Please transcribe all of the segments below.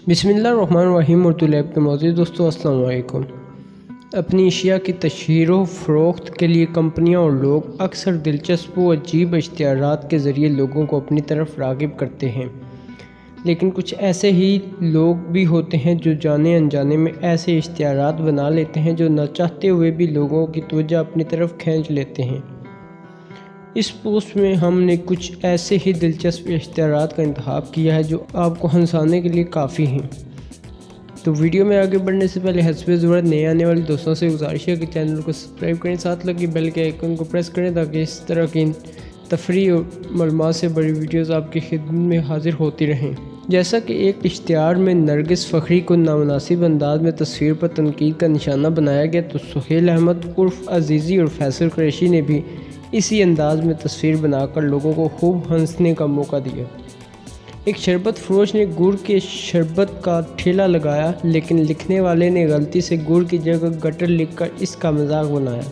बिस्मिल्लाहिर्रहमानिर्रहीम और तुलैब के मौजूद दोस्तों अस्सलाम वालेकुम। अपनी अशिया की तशहीर व फ़रोख्त के लिए कंपनियां और लोग अक्सर दिलचस्प व अजीब इश्तिहारात के ज़रिए लोगों को अपनी तरफ राग़िब करते हैं, लेकिन कुछ ऐसे ही लोग भी होते हैं जो जाने अनजाने में ऐसे इश्तिहारात बना लेते हैं जो न चाहते हुए भी लोगों की तवज्जो अपनी तरफ खींच लेते हैं। इस पोस्ट में हमने कुछ ऐसे ही दिलचस्प इश्तिहारात का इंतखाब किया है जो आपको हंसाने के लिए काफ़ी हैं। तो वीडियो में आगे बढ़ने से पहले हस्बे ज़रूरत नए आने वाले दोस्तों से गुजारिश है कि चैनल को सब्सक्राइब करें, साथ लगी बेल के आइकन को प्रेस करें ताकि इस तरह की तफरीह और मालूमात से बड़ी वीडियोज़ आपकी खिदमत में हाजिर होती रहें। जैसा कि एक इश्तिहार में नरगिस फ़खरी को नामुनासिब अंदाज में तस्वीर पर तनकीद का निशाना बनाया गया, तो सुहेल अहमद उर्फ अजीज़ी और फैसल कुरैशी ने भी इसी अंदाज में तस्वीर बनाकर लोगों को खूब हंसने का मौका दिया। एक शरबत फरोश ने गुड़ के शरबत का ठेला लगाया, लेकिन लिखने वाले ने गलती से गुड़ की जगह गटर लिखकर इसका मजाक बनाया।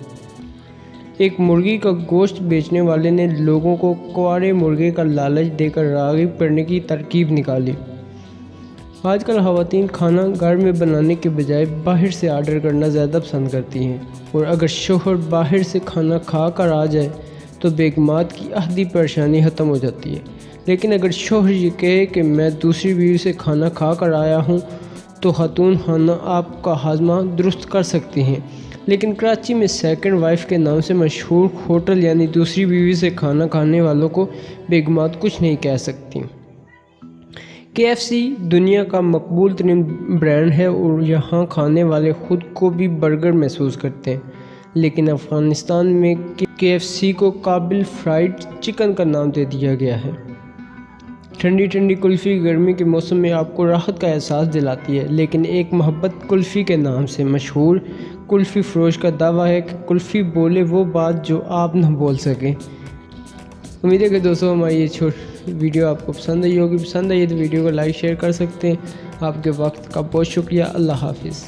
एक मुर्गी का गोश्त बेचने वाले ने लोगों को कुंवारे मुर्गे का लालच देकर राग़िब करने की तरकीब निकाली। आजकल ख़वातीन खाना घर में बनाने के बजाय बाहर से आर्डर करना ज़्यादा पसंद करती हैं, और अगर शोहर बाहर से खाना खा कर आ जाए तो बेगमात की आधी परेशानी ख़त्म हो जाती है। लेकिन अगर शोहर ये कहे कि मैं दूसरी बीवी से खाना खा कर आया हूँ, तो खातून खाना आपका हाजमा दुरुस्त कर सकती हैं। लेकिन कराची में सेकंड वाइफ के नाम से मशहूर होटल यानी दूसरी बीवी से खाना खाने वालों को बेगमात कुछ नहीं कह सकती। KFC दुनिया का मकबूल तरीन ब्रांड है और यहाँ खाने वाले ख़ुद को भी बर्गर महसूस करते हैं, लेकिन अफ़गानिस्तान में KFC को काबिल फ्राइड चिकन का नाम दे दिया गया है। ठंडी ठंडी कुल्फ़ी गर्मी के मौसम में आपको राहत का एहसास दिलाती है, लेकिन एक मोहब्बत कुल्फ़ी के नाम से मशहूर कुल्फ़ी फ़रोश का दावा है कि कुल्फ़ी बोले वो बात जो आप न बोल सकें। उम्मीद है कि दोस्तों हमारी ये वीडियो आपको पसंद आई होगी। पसंद आई तो वीडियो को लाइक शेयर कर सकते हैं। आपके वक्त का बहुत शुक्रिया। अल्लाह हाफिज़।